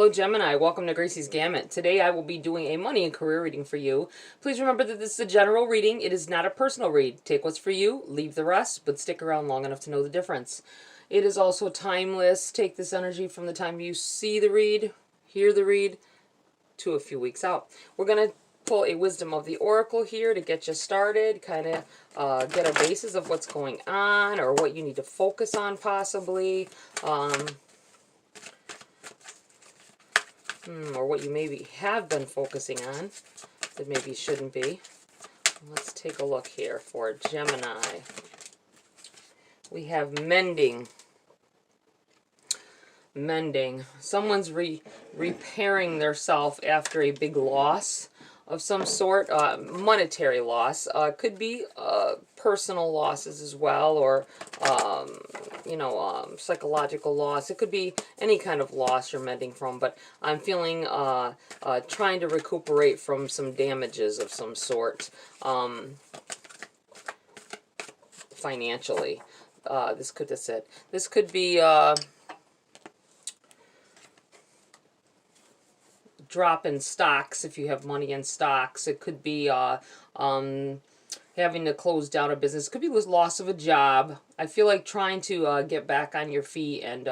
Hello Gemini, welcome to Gracie's Gamut. Today I will be doing a money and career reading for you. Please remember that this is a general reading. It is not a personal read. Take what's for you, leave the rest, but stick around long enough to know the difference. It is also timeless. Take this energy from the time you see the read, hear the read, to a few weeks out. We're going to pull a Wisdom of the Oracle here to get you started, kind of get a basis of what's going on or what you need to focus on possibly. Or what you maybe have been focusing on that maybe shouldn't be. Let's take a look here for Gemini. We have mending. Mending. Someone's repairing their self after a big loss of some sort, monetary loss. Could be personal losses as well, or psychological loss. It could be any kind of loss you're mending from, but I'm feeling trying to recuperate from some damages of some sort financially. This could be drop in stocks if you have money in stocks. It could be having to close down a business. It could be loss of a job. I feel like trying to get back on your feet, and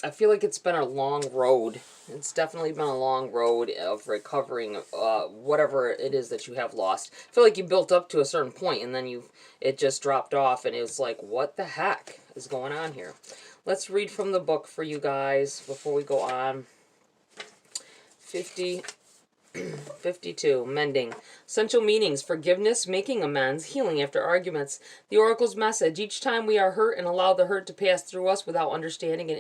I feel like it's been a long road. It's definitely been a long road of recovering whatever it is that you have lost. I feel like you built up to a certain point and then it just dropped off, and it's like, what the heck is going on here? Let's read from the book for you guys before we go on. 52, mending. Essential meanings: forgiveness, making amends, healing after arguments. The Oracle's message: each time we are hurt and allow the hurt to pass through us without understanding and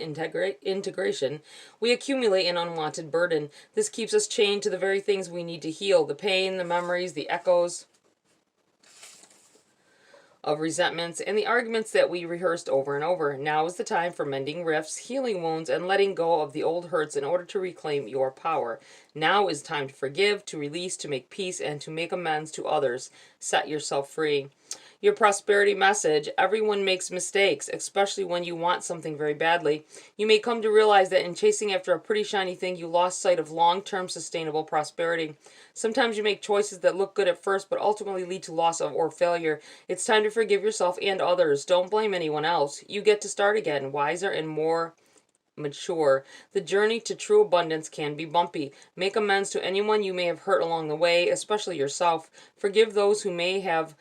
integration, we accumulate an unwanted burden. This keeps us chained to the very things we need to heal: the pain, the memories, the echoes of resentments, and the arguments that we rehearsed over and over. Now is the time for mending rifts, healing wounds, and letting go of the old hurts in order to reclaim your power. Now is time to forgive, to release, to make peace, and to make amends to others. Set yourself free. Your prosperity message: everyone makes mistakes, especially when you want something very badly. You may come to realize that in chasing after a pretty shiny thing, you lost sight of long-term sustainable prosperity. Sometimes you make choices that look good at first, but ultimately lead to loss or failure. It's time to forgive yourself and others. Don't blame anyone else. You get to start again, wiser and more mature. The journey to true abundance can be bumpy. Make amends to anyone you may have hurt along the way, especially yourself. Forgive those who may have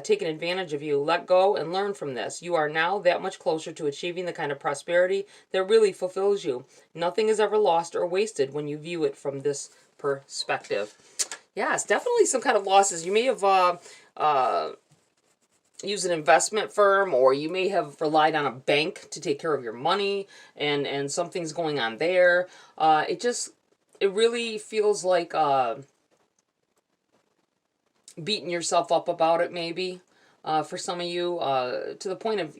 taken advantage of you. Let go and learn from this. You are now that much closer to achieving the kind of prosperity that really fulfills you. Nothing is ever lost or wasted when you view it from this perspective. Yes, definitely some kind of losses. You may have use an investment firm, or you may have relied on a bank to take care of your money, and something's going on there. It really feels like beating yourself up about it, maybe, for some of you, to the point of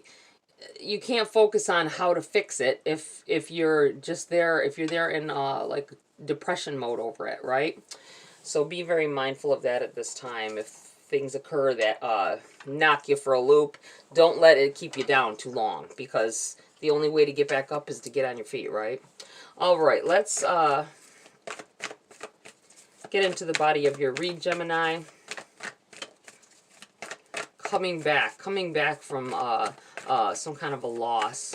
you can't focus on how to fix it if you're just there, if you're there in like depression mode over it, right? So be very mindful of that at this time. If things occur that knock you for a loop, don't let it keep you down too long, because the only way to get back up is to get on your feet, right? All right, let's get into the body of your read, Gemini. Coming back from some kind of a loss.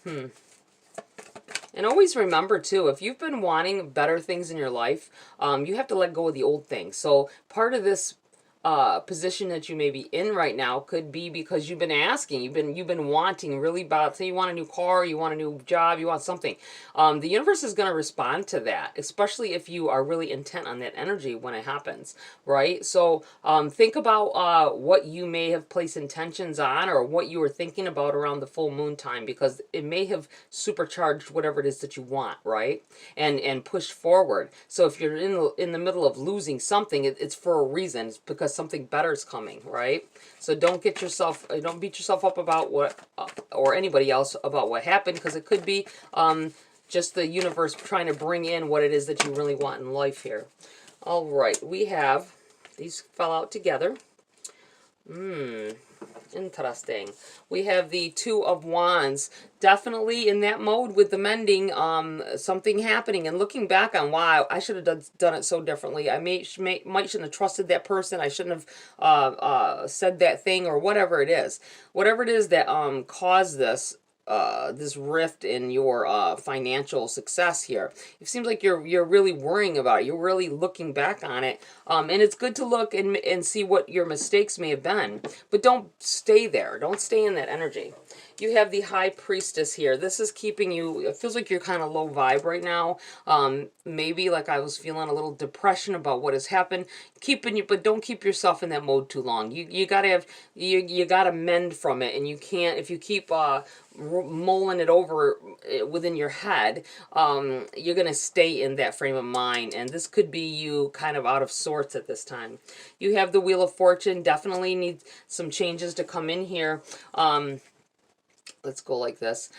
And always remember, too, if you've been wanting better things in your life, you have to let go of the old things. So part of this position that you may be in right now could be because you've been asking, you've been wanting really bad. Say you want a new car, you want a new job, you want something. The universe is going to respond to that, especially if you are really intent on that energy when it happens, right? So think about what you may have placed intentions on, or what you were thinking about around the full moon time, because it may have supercharged whatever it is that you want, right? And pushed forward. So if you're in the middle of losing something, it's for a reason. It's because something better is coming, right? So don't beat yourself up about what, or anybody else about what happened, because it could be just the universe trying to bring in what it is that you really want in life here. All right, we have, these fell out together. And Interesting. We have the Two of Wands. Definitely in that mode with the mending, something happening and looking back on, wow, I should have done it so differently. I might shouldn't have trusted that person. I shouldn't have said that thing or whatever it is. Whatever it is that caused this rift in your financial success here. It seems like you're really worrying about it. You're really looking back on it. And it's good to look and see what your mistakes may have been. But don't stay there. Don't stay in that energy. You have the High Priestess here. This is keeping you, it feels like you're kind of low vibe right now. Maybe like I was feeling a little depression about what has happened. But don't keep yourself in that mode too long. You gotta have, you gotta mend from it. And you can't, if you keep mulling it over within your head, you're going to stay in that frame of mind. And this could be you kind of out of sorts at this time. You have the Wheel of Fortune. Definitely need some changes to come in here. Let's go like this.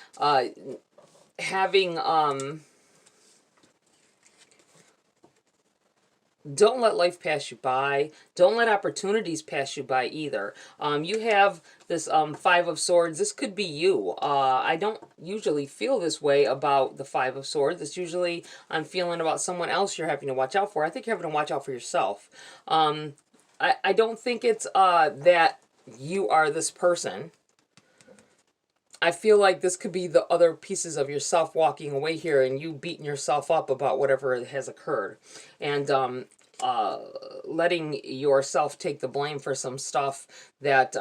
Don't let life pass you by. Don't let opportunities pass you by either. You have this Five of Swords. This could be you. I don't usually feel this way about the Five of Swords. It's usually I'm feeling about someone else you're having to watch out for. I think you're having to watch out for yourself. I don't think it's that you are this person. I feel like this could be the other pieces of yourself walking away here and you beating yourself up about whatever has occurred. And letting yourself take the blame for some stuff that,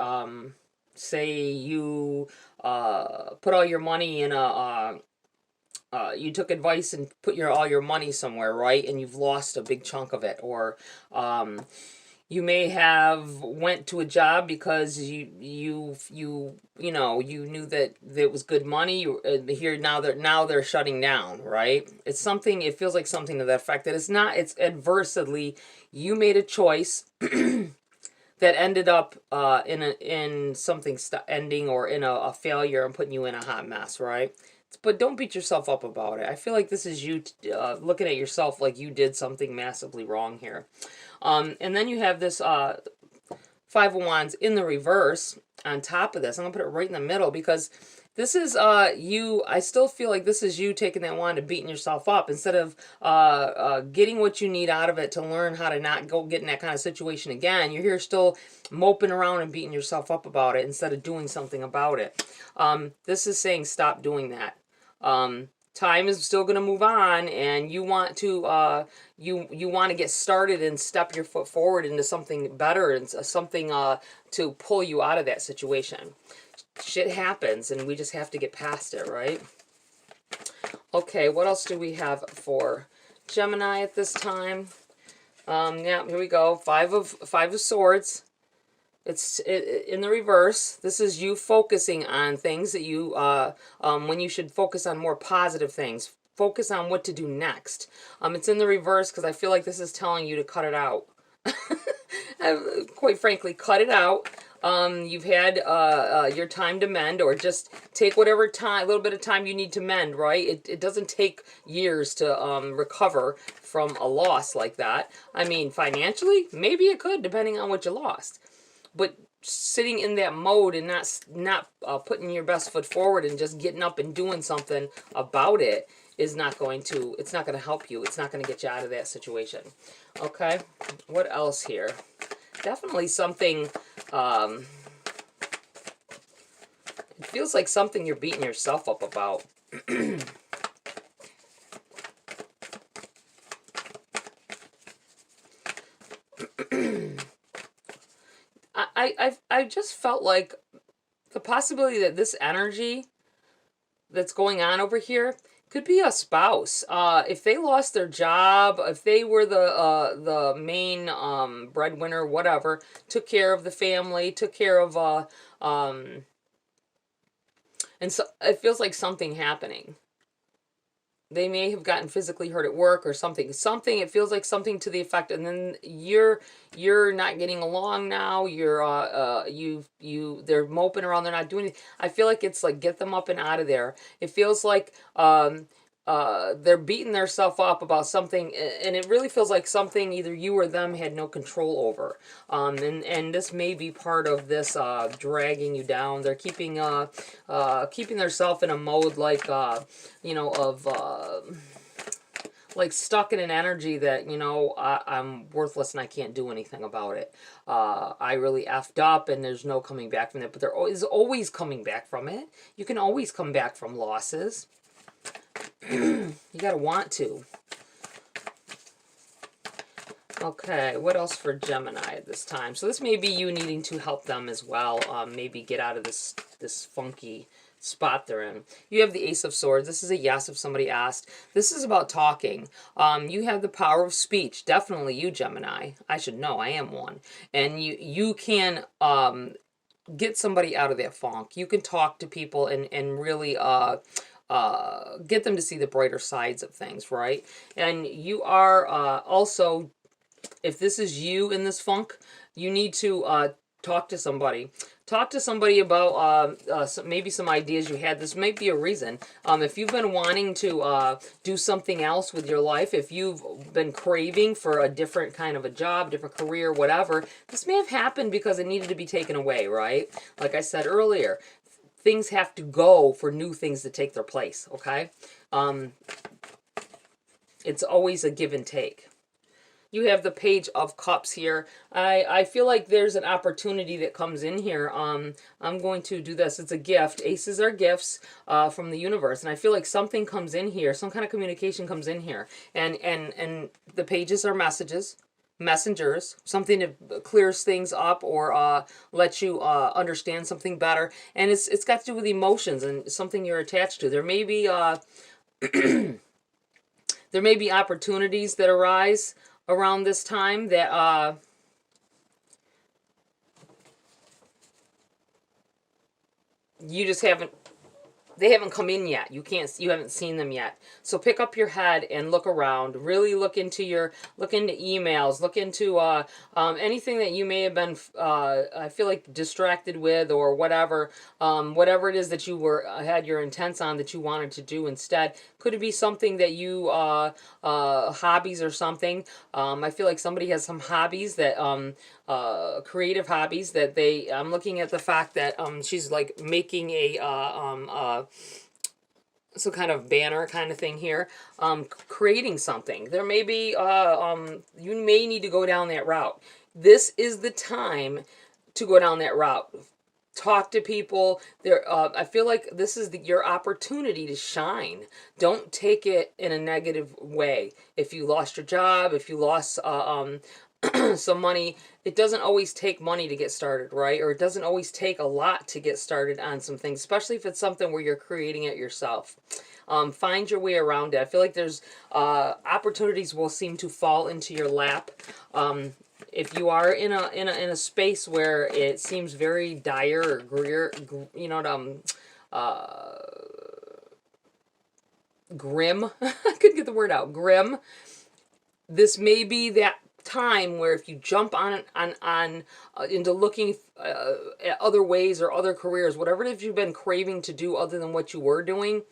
say you put all your money in a... you took advice and put all your money somewhere, right? And you've lost a big chunk of it. Or... you may have went to a job because you knew that it was good money. Here now they're shutting down, right? It's something. It feels like something to that effect. That it's not. It's adversely. You made a choice that ended up in something ending or in a failure and putting you in a hot mess, right? But don't beat yourself up about it. I feel like this is you looking at yourself like you did something massively wrong here. And then you have this Five of Wands in the reverse on top of this. I'm going to put it right in the middle because this is you. I still feel like this is you taking that wand and beating yourself up instead of getting what you need out of it to learn how to not go get in that kind of situation again. You're here still moping around and beating yourself up about it instead of doing something about it. This is saying stop doing that. Time is still going to move on, and you want to you want to get started and step your foot forward into something better and something to pull you out of that situation. Shit happens, and we just have to get past it, right? Okay, what else do we have for Gemini at this time? Yeah, here we go. Five of Swords. It's in the reverse. This is you focusing on things that you, when you should focus on more positive things. Focus on what to do next. It's in the reverse because I feel like this is telling you to cut it out. Quite frankly, cut it out. You've had your time to mend, or just take whatever time, a little bit of time you need to mend, right? It doesn't take years to recover from a loss like that. I mean, financially, maybe it could, depending on what you lost. But sitting in that mode and not putting your best foot forward and just getting up and doing something about it is not going to, it's not going to help you. It's not going to get you out of that situation. Okay, what else here? Definitely something, it feels like something you're beating yourself up about. I just felt like the possibility that this energy that's going on over here could be a spouse. If they lost their job, if they were the main breadwinner, whatever, took care of the family, took care of and so it feels like something happening. They may have gotten physically hurt at work or something. It feels like something to the effect, and then you're not getting along now. You're they're moping around. They're not doing anything. I feel like it's like get them up and out of there. It feels like they're beating themselves up about something, and it really feels like something either you or them had no control over. And this may be part of this dragging you down. They're keeping themselves in a mode like you know, of like stuck in an energy that, you know, I'm worthless and I can't do anything about it. I really effed up and there's no coming back from it. But there is always coming back from it. You can always come back from losses. You gotta want to. Okay, what else for Gemini at this time? So this may be you needing to help them as well. Maybe get out of this funky spot they're in. You have the Ace of Swords. This is a yes if somebody asked. This is about talking. You have the power of speech. Definitely you, Gemini. I should know. I am one. And you can get somebody out of that funk. You can talk to people and really get them to see the brighter sides of things, right? And you are also, if this is you in this funk, you need to talk to somebody. Talk to somebody about maybe some ideas you had. This might be a reason. If you've been wanting to do something else with your life, if you've been craving for a different kind of a job, different career, whatever, this may have happened because it needed to be taken away, right? Like I said earlier, things have to go for new things to take their place, okay? It's always a give and take. You have the Page of Cups here. I feel like there's an opportunity that comes in here. I'm going to do this. It's a gift. Aces are gifts from the universe. And I feel like something comes in here. Some kind of communication comes in here. And the pages are messengers, something that clears things up or lets you understand something better. And it's got to do with emotions and something you're attached to. There may be there may be opportunities that arise around this time that you just they haven't come in yet. You haven't seen them yet. So pick up your head and look around. Really look into emails. Look into anything that you may have been, I feel like, distracted with or whatever. Whatever it is that you had your intents on that you wanted to do instead. Could it be something that you hobbies or something? I feel like somebody has some hobbies that creative hobbies that I'm looking at the fact that she's like making a some kind of banner kind of thing here, creating something. There may be you may need to go down that route. This is the time to go down that route. Talk to people. I feel like this is your opportunity to shine. Don't take it in a negative way. If you lost your job, if you lost some money, it doesn't always take money to get started, right? Or it doesn't always take a lot to get started on some things, especially if it's something where you're creating it yourself. Find your way around it. I feel like there's opportunities will seem to fall into your lap. If you are in a space where it seems very dire or grim, I couldn't get the word out, grim. This may be that time where if you jump on into looking at other ways or other careers, whatever it is you've been craving to do other than what you were doing,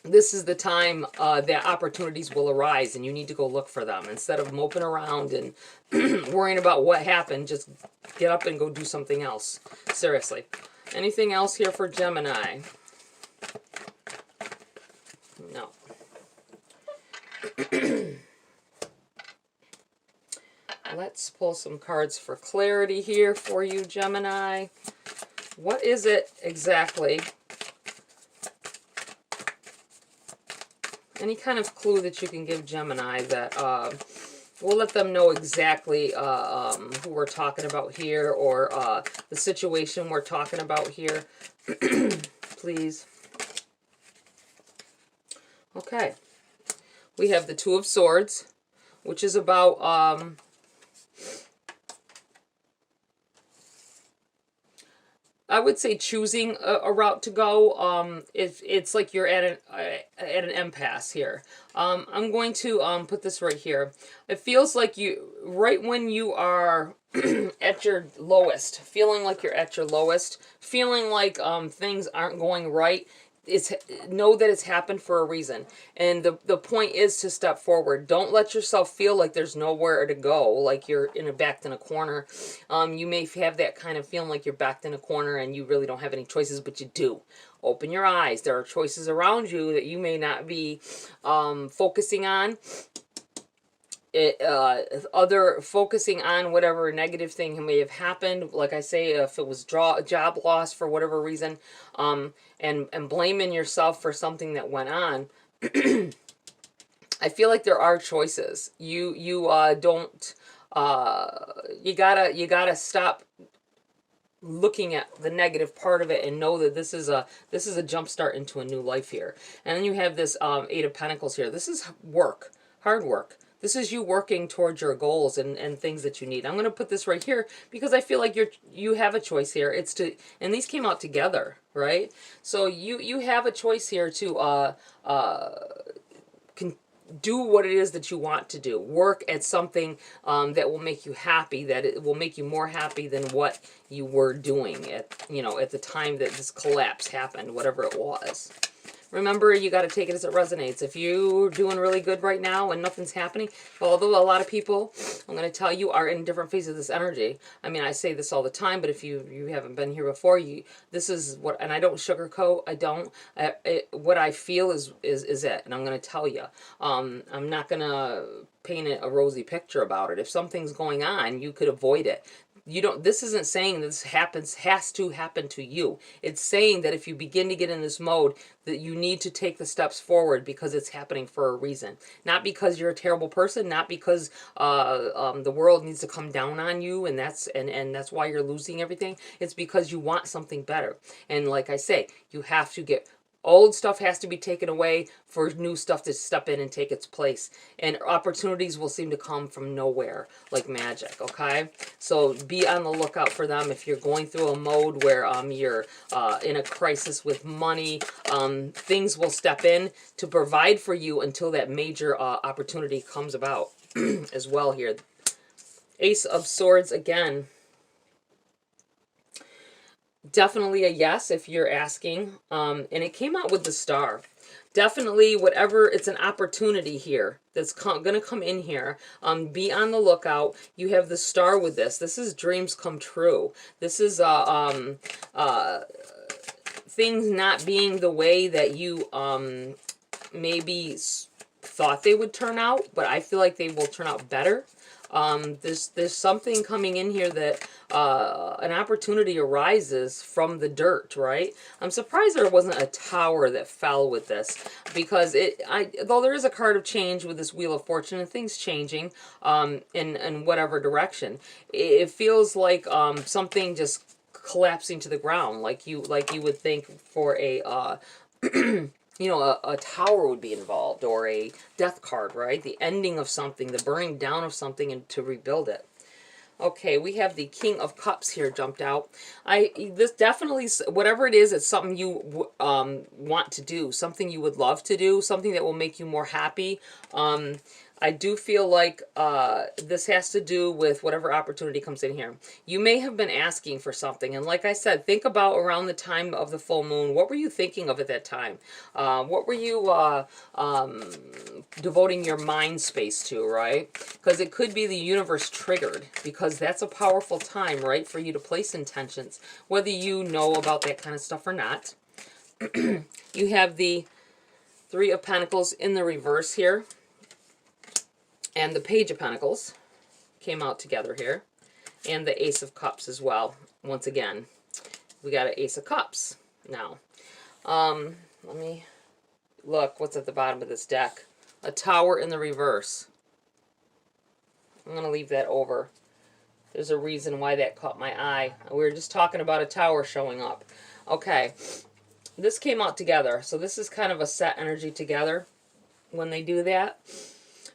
this is the time that opportunities will arise and you need to go look for them. Instead of moping around and worrying about what happened, just get up and go do something else. Seriously. Anything else here for Gemini? No. Let's pull some cards for clarity here for you, Gemini. What is it exactly? Any kind of clue that you can give Gemini that will let them know exactly who we're talking about here or the situation we're talking about here, please. Okay. We have the Two of Swords, which is about I would say choosing a route to go. It's like you're at an impasse here. I'm going to put this right here. It feels like right when you are at your lowest, feeling like you're at your lowest, feeling like things aren't going right, it's, know that it's happened for a reason, and the point is to step forward. Don't let yourself feel like there's nowhere to go, like you're backed in a corner. You may have that kind of feeling like you're backed in a corner and you really don't have any choices, but you do. Open your eyes. There are choices around you that you may not be focusing on. Other focusing on whatever negative thing may have happened, like I say, if it was job loss for whatever reason, and blaming yourself for something that went on. I feel like there are choices. You don't, you gotta stop looking at the negative part of it and know that this is a jump start into a new life here. And then you have this Eight of Pentacles here. This is work, hard work. This is you working towards your goals and things that you need. I'm going to put this right here because I feel like you have a choice here. It's to, and these came out together, right? So you have a choice here to do what it is that you want to do. Work at something that will make you happy, that it will make you more happy than what you were doing at, at the time that this collapse happened, whatever it was. Remember, you got to take it as it resonates. If you're doing really good right now and nothing's happening, although a lot of people, I'm going to tell you, are in different phases of this energy. I mean, I say this all the time, but if you haven't been here before, this is what, and I don't sugarcoat. I don't. What I feel is it, and I'm going to tell you. I'm not going to paint a rosy picture about it. If something's going on, you could avoid it. This isn't saying this has to happen to you. It's saying that if you begin to get in this mode, that you need to take the steps forward because it's happening for a reason. Not because you're a terrible person, not because the world needs to come down on you and that's why you're losing everything. It's because you want something better. And like I say, you have to get old stuff has to be taken away for new stuff to step in and take its place. And opportunities will seem to come from nowhere like magic, okay? So be on the lookout for them. If you're going through a mode where you're in a crisis with money, things will step in to provide for you until that major opportunity comes about as well here. Ace of Swords again. Definitely a yes if you're asking. And it came out with the Star. Definitely whatever, it's an opportunity here that's going to come in here. Be on the lookout. You have the Star with this. This is dreams come true. This is things not being the way that you maybe thought they would turn out, but I feel like they will turn out better. There's something coming in here that an opportunity arises from the dirt, right? I'm surprised there wasn't a tower that fell with this, because though there is a card of change with this Wheel of Fortune and things changing in whatever direction, it feels like something just collapsing to the ground, like you would think for a a tower would be involved, or a death card, right? The ending of something, the burning down of something, and to rebuild it. Okay, we have the King of Cups here jumped out. This definitely, whatever it is, it's something you want to do, something you would love to do, something that will make you more happy. I do feel like this has to do with whatever opportunity comes in here. You may have been asking for something, and like I said, think about around the time of the full moon. What were you thinking of at that time? What were you devoting your mind space to, right? Because it could be the universe triggered, because that's a powerful time, right, for you to place intentions, whether you know about that kind of stuff or not. You have the Three of Pentacles in the reverse here. And the Page of Pentacles came out together here. And the Ace of Cups as well. Once again, we got an Ace of Cups now. Let me look what's at the bottom of this deck. A Tower in the reverse. I'm going to leave that over. There's a reason why that caught my eye. We were just talking about a tower showing up. Okay. This came out together. So this is kind of a set energy together when they do that.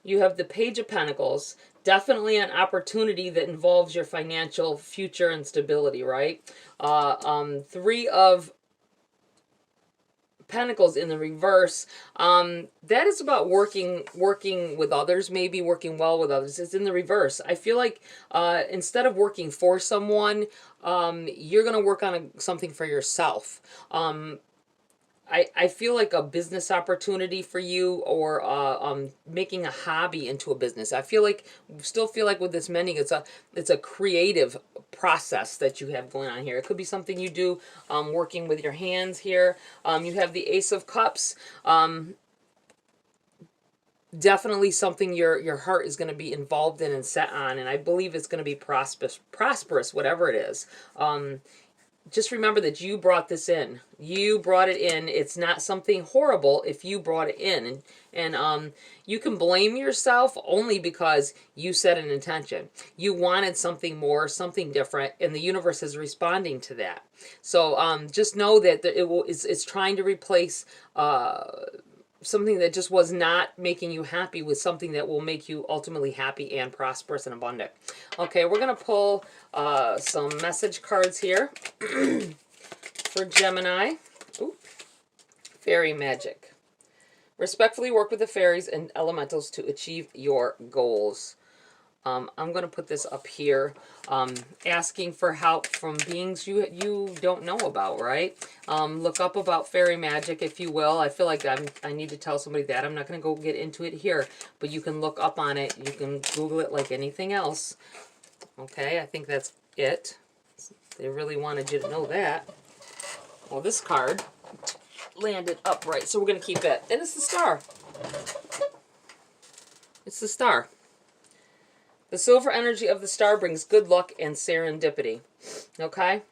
You have the Page of Pentacles, definitely an opportunity that involves your financial future and stability, right? Three of Pentacles in the reverse, that is about working with others, maybe working well with others. It's in the reverse. I feel like instead of working for someone, you're going to work on something for yourself. I feel like a business opportunity for you, or making a hobby into a business. I still feel like with this mending, it's a creative process that you have going on here. It could be something you do working with your hands here. You have the Ace of Cups. Definitely something your heart is going to be involved in and set on, and I believe it's going to be prosperous, whatever it is. Just remember that you brought this in. You brought it in. It's not something horrible if you brought it in. And you can blame yourself only because you set an intention. You wanted something more, something different, and the universe is responding to that. So just know that it's trying to replace something that just was not making you happy with something that will make you ultimately happy and prosperous and abundant. Okay, we're going to pull some message cards here for Gemini. Ooh. Fairy magic. Respectfully work with the fairies and elementals to achieve your goals. I'm going to put this up here, asking for help from beings you don't know about, right? Look up about fairy magic, if you will. I feel like I need to tell somebody that. I'm not going to go get into it here, but you can look up on it. You can Google it like anything else. Okay, I think that's it. They really wanted you to know that. Well, this card landed upright, so we're going to keep it. And it's the star. It's the star. The silver energy of the star brings good luck and serendipity. Okay?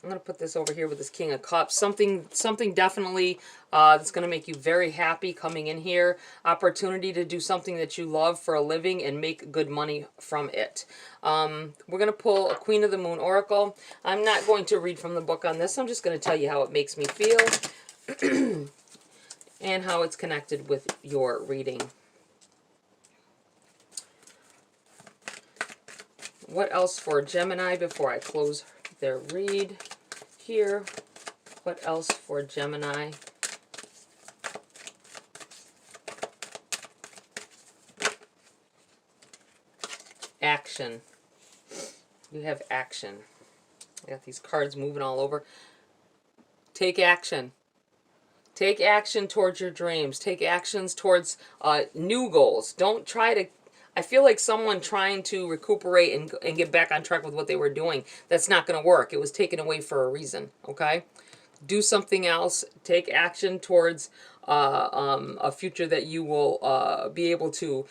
I'm going to put this over here with this King of Cups. Something definitely that's going to make you very happy coming in here. Opportunity to do something that you love for a living and make good money from it. We're going to pull a Queen of the Moon Oracle. I'm not going to read from the book on this. I'm just going to tell you how it makes me feel and how it's connected with your reading. What else for Gemini before I close their read here? What else for Gemini? Action. You have action. I got these cards moving all over. Take action. Take action towards your dreams. Take actions towards new goals. Don't try to... I feel like someone trying to recuperate and get back on track with what they were doing. That's not going to work. It was taken away for a reason, okay? Do something else. Take action towards a future that you will be able to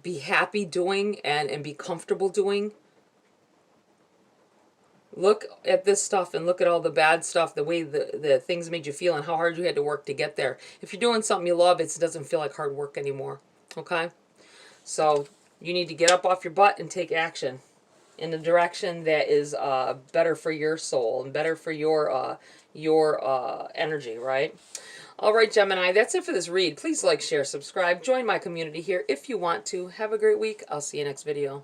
be happy doing and be comfortable doing. Look at this stuff and look at all the bad stuff, the way the things made you feel and how hard you had to work to get there. If you're doing something you love, it doesn't feel like hard work anymore. Okay? So you need to get up off your butt and take action in a direction that is better for your soul and better for your energy, right? All right, Gemini, that's it for this read. Please like, share, subscribe. Join my community here if you want to. Have a great week. I'll see you next video.